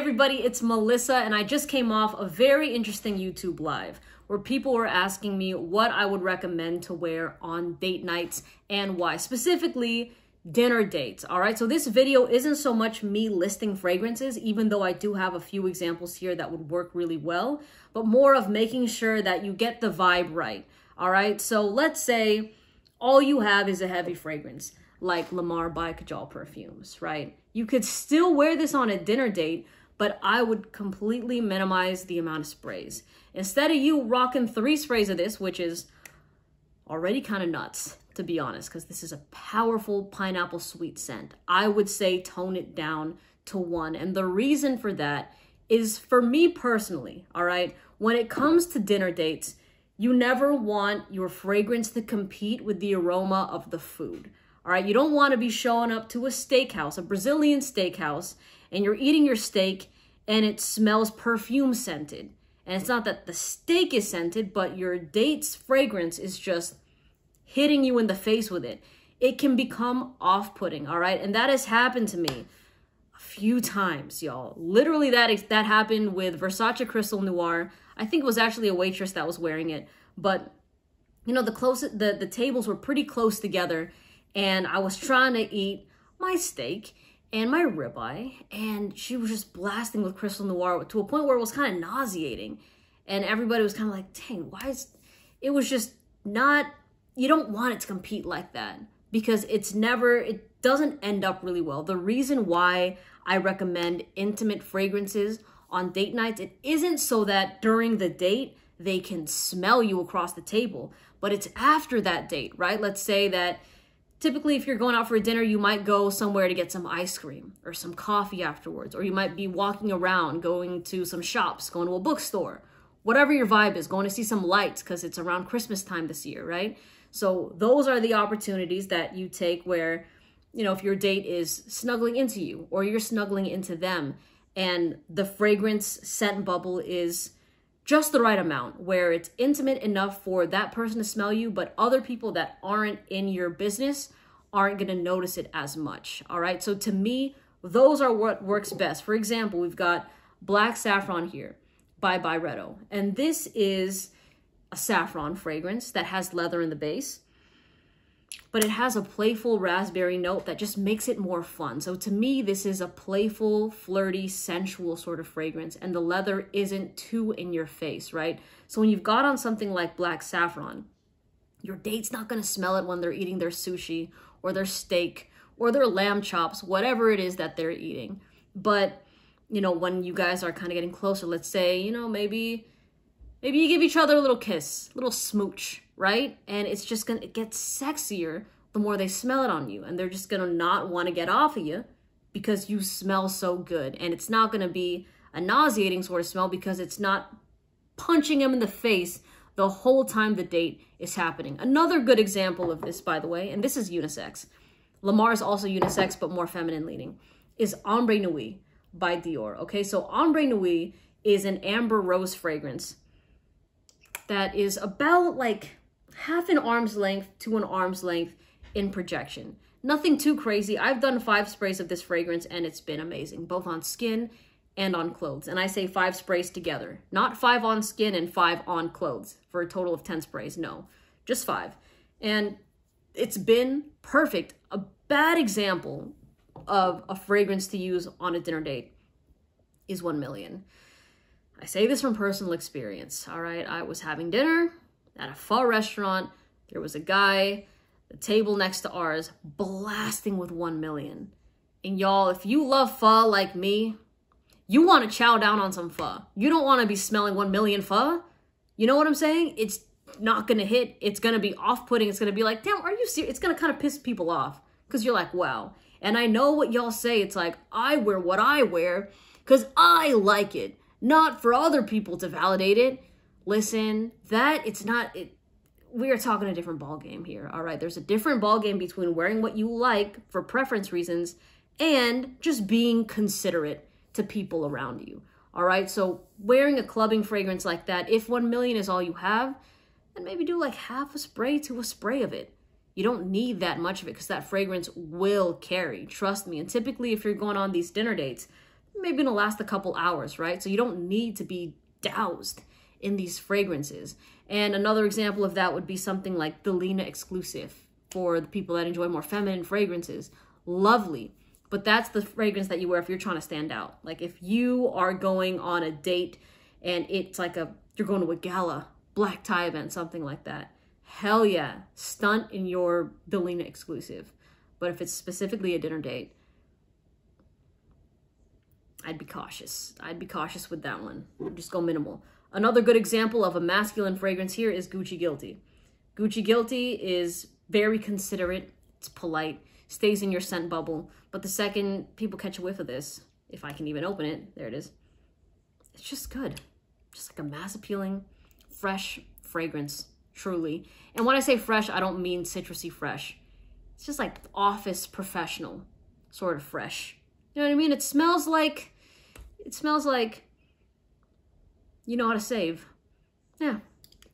everybody, it's Melissa, and I just came off a very interesting YouTube live where people were asking me what I would recommend to wear on date nights and why, specifically dinner dates. All right, so this video isn't so much me listing fragrances, even though I do have a few examples here that would work really well, but more of making sure that you get the vibe right. All right, so let's say all you have is a heavy fragrance like Lamar by Kajal Perfumes, right? You could still wear this on a dinner date, but I would completely minimize the amount of sprays. Instead of you rocking 3 sprays of this, which is already kind of nuts, to be honest, because this is a powerful pineapple sweet scent, I would say tone it down to 1. And the reason for that is, for me personally, all right, when it comes to dinner dates, you never want your fragrance to compete with the aroma of the food. All right, you don't want to be showing up to a steakhouse, a Brazilian steakhouse, and you're eating your steak and it smells perfume scented. And it's not that the steak is scented, but your date's fragrance is just hitting you in the face with it. It can become off-putting, all right? And that has happened to me a few times, y'all. Literally that happened with Versace Crystal Noir. I think it was actually a waitress that was wearing it, but you know, the tables were pretty close together, and I was trying to eat my steak and my ribeye, and she was just blasting with Crystal Noir to a point where it was kind of nauseating. And everybody was kind of like, dang, it was just not, you don't want it to compete like that, because it doesn't end up really well. The reason why I recommend intimate fragrances on date nights, it isn't so that during the date they can smell you across the table, but it's after that date, right? Let's say that typically, if you're going out for a dinner, you might go somewhere to get some ice cream or some coffee afterwards, or you might be walking around, going to some shops, going to a bookstore, whatever your vibe is, going to see some lights because it's around Christmas time this year, right? So those are the opportunities that you take where, you know, if your date is snuggling into you or you're snuggling into them, and the fragrance scent bubble is just the right amount, where it's intimate enough for that person to smell you, but other people that aren't in your business aren't going to notice it as much. All right. So to me, those are what works best. For example, we've got Black Saffron here by Byredo. And this is a saffron fragrance that has leather in the base, but it has a playful raspberry note that just makes it more fun. So to me, this is a playful, flirty, sensual sort of fragrance, and the leather isn't too in your face, right? So when you've got on something like Black Saffron, your date's not gonna smell it when they're eating their sushi or their steak or their lamb chops, whatever it is that they're eating. But, you know, when you guys are kind of getting closer, let's say, you know, maybe you give each other a little kiss, a little smooch, right? And it's just it gets sexier the more they smell it on you. And they're just gonna not want to get off of you because you smell so good. And it's not gonna be a nauseating sort of smell because it's not punching them in the face the whole time the date is happening. Another good example of this, by the way, and this is unisex. Lamar is also unisex, but more feminine leaning, is Ombre Nuit by Dior. Okay, so Ombre Nuit is an amber rose fragrance that is about like half an arm's length to an arm's length in projection. Nothing too crazy. I've done 5 sprays of this fragrance and it's been amazing, both on skin and on clothes. And I say 5 sprays together, not 5 on skin and 5 on clothes for a total of 10 sprays. No, just 5. And it's been perfect. A bad example of a fragrance to use on a dinner date is 1 Million. I say this from personal experience, all right? I was having dinner at a pho restaurant. There was a guy, the table next to ours, blasting with 1 Million. And y'all, if you love pho like me, you want to chow down on some pho. You don't want to be smelling 1 Million pho. You know what I'm saying? It's not going to hit. It's going to be off-putting. It's going to be like, damn, are you serious? It's going to kind of piss people off because you're like, wow. And I know what y'all say. It's like, I wear what I wear because I like it. Not for other people to validate it. Listen, we are talking a different ball game here, all right? There's a different ball game between wearing what you like for preference reasons and just being considerate to people around you, all right? So wearing a clubbing fragrance like that, if 1 Million is all you have, then maybe do like half a spray to a spray of it. You don't need that much of it because that fragrance will carry, trust me. And typically if you're going on these dinner dates, maybe gonna last a couple hours, right? So you don't need to be doused in these fragrances. And another example of that would be something like the Lena Exclusive for the people that enjoy more feminine fragrances. Lovely. But that's the fragrance that you wear if you're trying to stand out. Like if you are going on a date and it's like you're going to a gala, black tie event, something like that. Hell yeah, stunt in your Delina Exclusive. But if it's specifically a dinner date, I'd be cautious. I'd be cautious with that one. Just go minimal. Another good example of a masculine fragrance here is Gucci Guilty. Gucci Guilty is very considerate. It's polite. Stays in your scent bubble. But the second people catch a whiff of this, if I can even open it, there it is. It's just good. Just like a mass appealing, fresh fragrance, truly. And when I say fresh, I don't mean citrusy fresh. It's just like office professional sort of fresh. You know what I mean? It smells like you know how to save. Yeah,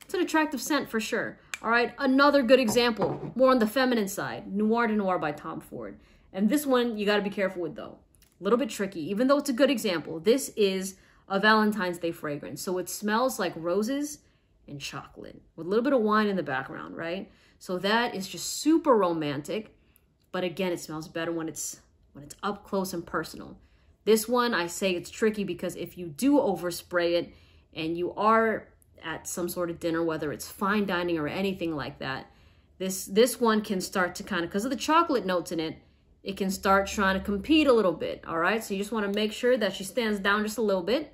it's an attractive scent for sure. All right, another good example, more on the feminine side, Noir de Noir by Tom Ford. And this one you got to be careful with though. A little bit tricky, even though it's a good example. This is a Valentine's Day fragrance. So it smells like roses and chocolate with a little bit of wine in the background, right? So that is just super romantic. But again, it smells better when it's up close and personal. This one, I say it's tricky because if you do overspray it and you are at some sort of dinner, whether it's fine dining or anything like that, this one can start to kind of, because of the chocolate notes in it, it can start trying to compete a little bit, all right? So you just want to make sure that she stands down just a little bit,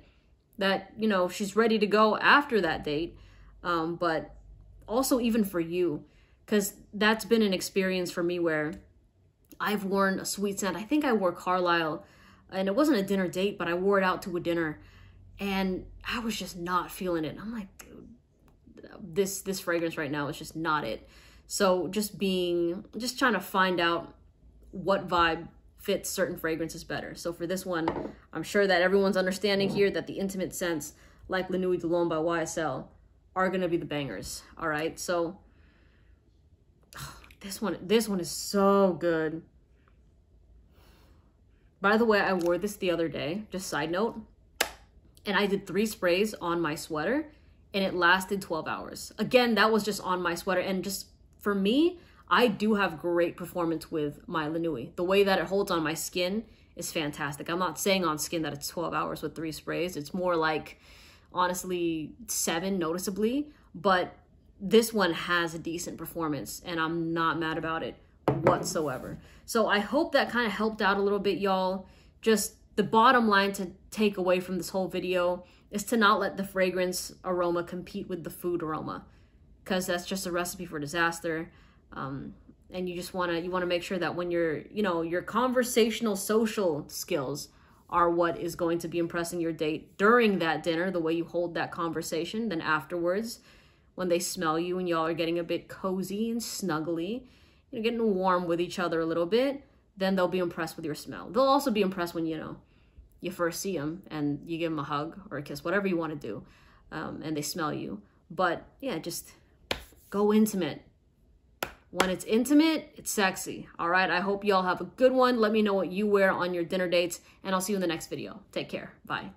that, you know, she's ready to go after that date. But also even for you, because that's been an experience for me where I've worn a sweet scent. I think I wore Carlisle, and it wasn't a dinner date, but I wore it out to a dinner, and I was just not feeling it. I'm like, dude, this fragrance right now is just not it. So just trying to find out what vibe fits certain fragrances better. So for this one, I'm sure that everyone's understanding here that the intimate scents like Le Nude de L'Homme by YSL are gonna be the bangers. All right, so this one is so good. By the way, I wore this the other day, just side note, and I did 3 sprays on my sweater and it lasted 12 hours. Again, that was just on my sweater, and just for me, I do have great performance with my Le Nude. The way that it holds on my skin is fantastic. I'm not saying on skin that it's 12 hours with 3 sprays. It's more like, honestly, 7 noticeably, but this one has a decent performance and I'm not mad about it whatsoever. So I hope that kind of helped out a little bit, y'all. Just the bottom line to take away from this whole video is to not let the fragrance aroma compete with the food aroma, because that's just a recipe for disaster. And you just want to make sure that when your conversational social skills are what is going to be impressing your date during that dinner, the way you hold that conversation, then afterwards, when they smell you and y'all are getting a bit cozy and snuggly, getting warm with each other a little bit, then they'll be impressed with your smell. They'll also be impressed when, you first see them and you give them a hug or a kiss, whatever you want to do, and they smell you. But yeah, just go intimate. When it's intimate, it's sexy. All right, I hope y'all have a good one. Let me know what you wear on your dinner dates, and I'll see you in the next video. Take care. Bye.